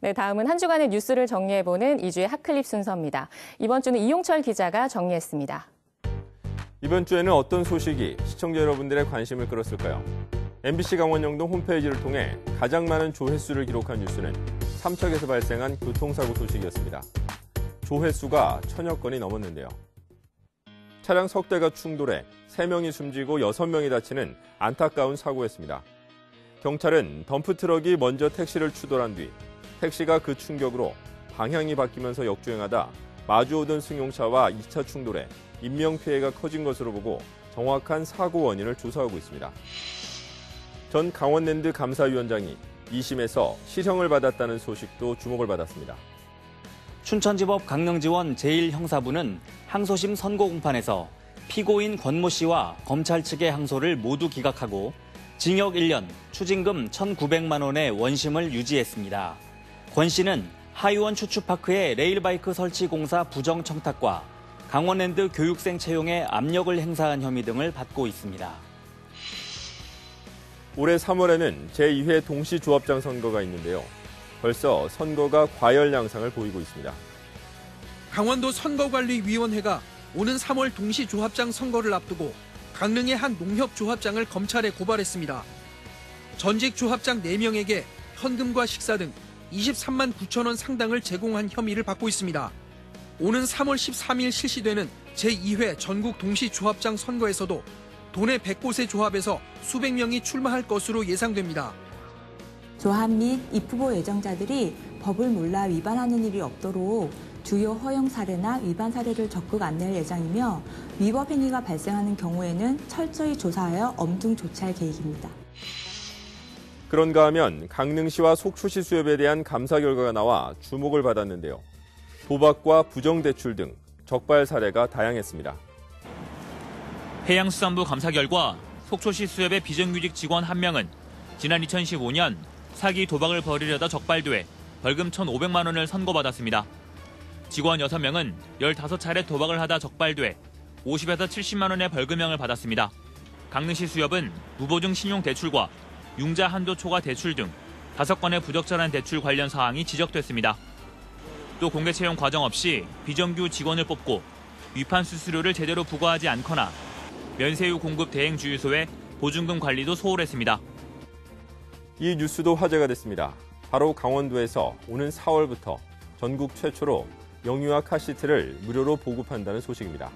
네, 다음은 한 주간의 뉴스를 정리해보는 2주의 핫클립 순서입니다. 이번 주는 이용철 기자가 정리했습니다. 이번 주에는 어떤 소식이 시청자 여러분들의 관심을 끌었을까요? MBC 강원영동 홈페이지를 통해 가장 많은 조회수를 기록한 뉴스는 삼척에서 발생한 교통사고 소식이었습니다. 조회수가 1000여 건이 넘었는데요. 차량 석 대가 충돌해 3명이 숨지고 6명이 다치는 안타까운 사고였습니다. 경찰은 덤프트럭이 먼저 택시를 추돌한 뒤 택시가 그 충격으로 방향이 바뀌면서 역주행하다 마주오던 승용차와 2차 충돌해 인명피해가 커진 것으로 보고 정확한 사고 원인을 조사하고 있습니다. 전 강원랜드 감사위원장이 2심에서 실형을 받았다는 소식도 주목을 받았습니다. 춘천지법 강릉지원 제1형사부는 항소심 선고 공판에서 피고인 권모 씨와 검찰 측의 항소를 모두 기각하고 징역 1년, 추징금 1,900만 원의 원심을 유지했습니다. 권 씨는 하이원 추추파크의 레일바이크 설치 공사 부정 청탁과 강원랜드 교육생 채용에 압력을 행사한 혐의 등을 받고 있습니다. 올해 3월에는 제2회 동시조합장 선거가 있는데요. 벌써 선거가 과열 양상을 보이고 있습니다. 강원도 선거관리위원회가 오는 3월 동시조합장 선거를 앞두고 강릉의 한 농협조합장을 검찰에 고발했습니다. 전직 조합장 4명에게 현금과 식사 등 23만 9천 원 상당을 제공한 혐의를 받고 있습니다. 오는 3월 13일 실시되는 제2회 전국 동시조합장 선거에서도 도내 100곳의 조합에서 수백 명이 출마할 것으로 예상됩니다. 조합 및 입후보 예정자들이 법을 몰라 위반하는 일이 없도록 주요 허용 사례나 위반 사례를 적극 안내할 예정이며 위법 행위가 발생하는 경우에는 철저히 조사하여 엄중 조치할 계획입니다. 그런가 하면 강릉시와 속초시 수협에 대한 감사 결과가 나와 주목을 받았는데요. 도박과 부정대출 등 적발 사례가 다양했습니다. 해양수산부 감사 결과 속초시 수협의 비정규직 직원 1명은 지난 2015년 사기 도박을 벌이려다 적발돼 벌금 1,500만 원을 선고받았습니다. 직원 6명은 15차례 도박을 하다 적발돼 50에서 70만 원의 벌금형을 받았습니다. 강릉시 수협은 무보증 신용대출과 융자 한도 초과 대출 등 5건의 부적절한 대출 관련 사항이 지적됐습니다. 또 공개 채용 과정 없이 비정규 직원을 뽑고 위판 수수료를 제대로 부과하지 않거나 면세유 공급 대행 주유소의 보증금 관리도 소홀했습니다. 이 뉴스도 화제가 됐습니다. 바로 강원도에서 오는 4월부터 전국 최초로 영유아 카시트를 무료로 보급한다는 소식입니다.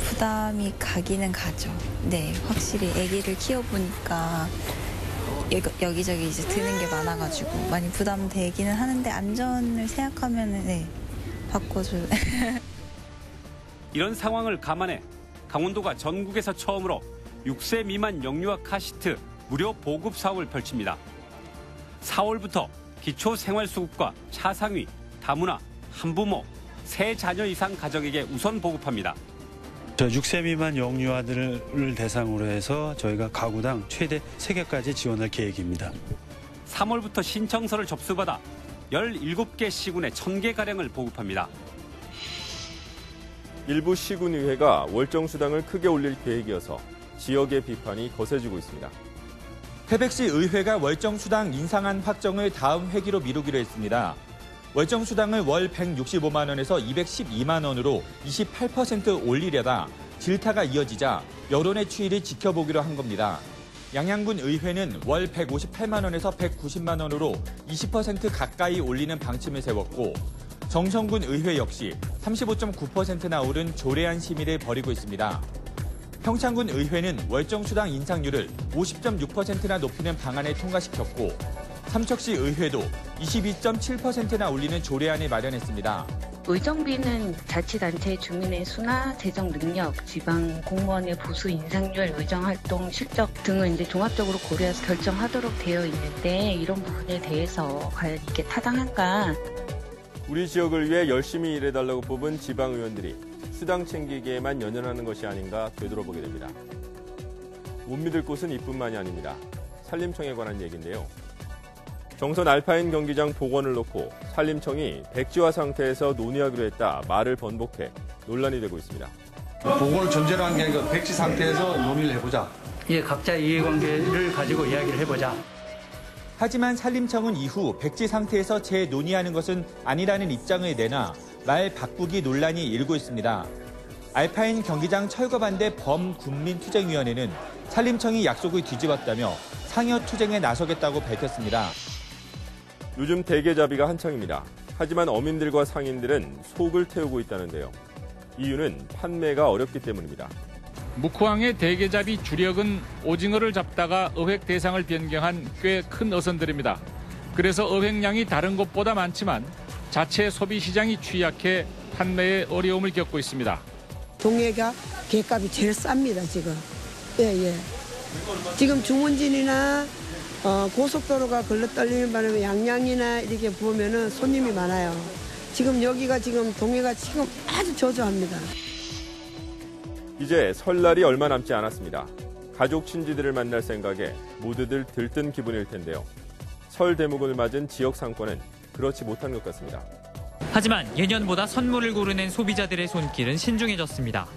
부담이 가기는 가죠. 네, 확실히 아기를 키워보니까 여기저기 이제 드는 게 많아가지고 많이 부담되기는 하는데 안전을 생각하면 네, 바꿔줘요. 이런 상황을 감안해 강원도가 전국에서 처음으로 6세 미만 영유아 카시트 무료 보급 사업을 펼칩니다. 4월부터 기초생활수급과 차상위, 다문화, 한부모, 세 자녀 이상 가족에게 우선 보급합니다. 6세 미만 영유아들을 대상으로 해서 저희가 가구당 최대 3개까지 지원할 계획입니다. 3월부터 신청서를 접수받아 17개 시군에 1,000개가량을 보급합니다. 일부 시군의회가 월정수당을 크게 올릴 계획이어서 지역의 비판이 거세지고 있습니다. 태백시 의회가 월정수당 인상안 확정을 다음 회기로 미루기로 했습니다. 월정수당을 월 165만 원에서 212만 원으로 28% 올리려다 질타가 이어지자 여론의 추이를 지켜보기로 한 겁니다. 양양군 의회는 월 158만 원에서 190만 원으로 20% 가까이 올리는 방침을 세웠고 정성군 의회 역시 35.9%나 오른 조례안 심의를 벌이고 있습니다. 평창군 의회는 월정수당 인상률을 50.6%나 높이는 방안을 통과시켰고 삼척시 의회도 22.7%나 올리는 조례안을 마련했습니다. 의정비는 자치단체 주민의 수나 재정 능력, 지방 공무원의 보수 인상률, 의정활동 실적 등을 이제 종합적으로 고려해서 결정하도록 되어 있는데 이런 부분에 대해서 과연 이게 타당한가? 우리 지역을 위해 열심히 일해달라고 뽑은 지방의원들이 수당 챙기기에만 연연하는 것이 아닌가 되돌아보게 됩니다. 못 믿을 곳은 이뿐만이 아닙니다. 산림청에 관한 얘기인데요. 정선 알파인 경기장 복원을 놓고 산림청이 백지화 상태에서 논의하기로 했다 말을 번복해 논란이 되고 있습니다. 복원을 전제로 한 게 아니고 백지 상태에서 논의를 해보자. 예, 각자 이해관계를 가지고 이야기를 해보자. 하지만 산림청은 이후 백지 상태에서 재논의하는 것은 아니라는 입장을 내나 말 바꾸기 논란이 일고 있습니다. 알파인 경기장 철거 반대 범군민투쟁위원회는 산림청이 약속을 뒤집었다며 상여 투쟁에 나서겠다고 밝혔습니다. 요즘 대게잡이가 한창입니다. 하지만 어민들과 상인들은 속을 태우고 있다는데요. 이유는 판매가 어렵기 때문입니다. 묵호항의 대게잡이 주력은 오징어를 잡다가 어획 대상을 변경한 꽤 큰 어선들입니다. 그래서 어획량이 다른 곳보다 많지만 자체 소비 시장이 취약해 판매에 어려움을 겪고 있습니다. 동해가 게값이 제일 쌉니다, 지금. 예. 지금 중원진이나 고속도로가 걸러떨리는 바람에 양양이나 이렇게 보면은 손님이 많아요. 지금 여기가 지금 동해가 지금 아주 저조합니다. 이제 설날이 얼마 남지 않았습니다. 가족 친지들을 만날 생각에 모두들 들뜬 기분일 텐데요. 설 대목을 맞은 지역 상권은 그렇지 못한 것 같습니다. 하지만 예년보다 선물을 고르는 소비자들의 손길은 신중해졌습니다.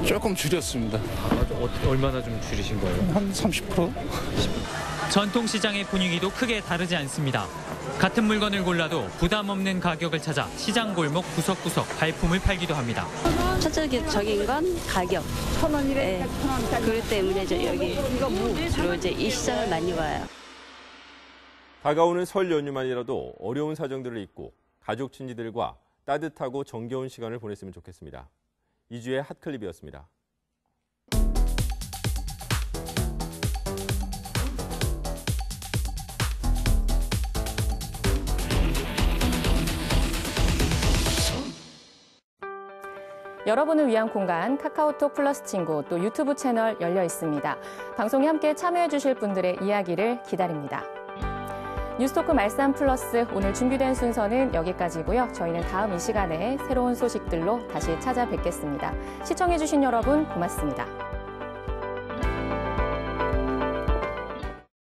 조금 줄였습니다. 얼마나 좀 줄이신 거예요? 한 30%? 전통시장의 분위기도 크게 다르지 않습니다. 같은 물건을 골라도 부담 없는 가격을 찾아 시장 골목 구석구석 발품을 팔기도 합니다. 첫째적인 건 가격. 1,000원이래. 네. 1,000원짜리. 그렇기 때문에 여기 주로 이제 이 시장을 많이 와요. 다가오는 설 연휴만이라도 어려운 사정들을 잊고 가족 친지들과 따뜻하고 정겨운 시간을 보냈으면 좋겠습니다. 이주의 핫클립이었습니다. 여러분을 위한 공간 카카오톡 플러스 친구 또 유튜브 채널 열려 있습니다. 방송에 함께 참여해 주실 분들의 이야기를 기다립니다. 뉴스토크 말씀 플러스 오늘 준비된 순서는 여기까지고요. 저희는 다음 이 시간에 새로운 소식들로 다시 찾아뵙겠습니다. 시청해 주신 여러분 고맙습니다.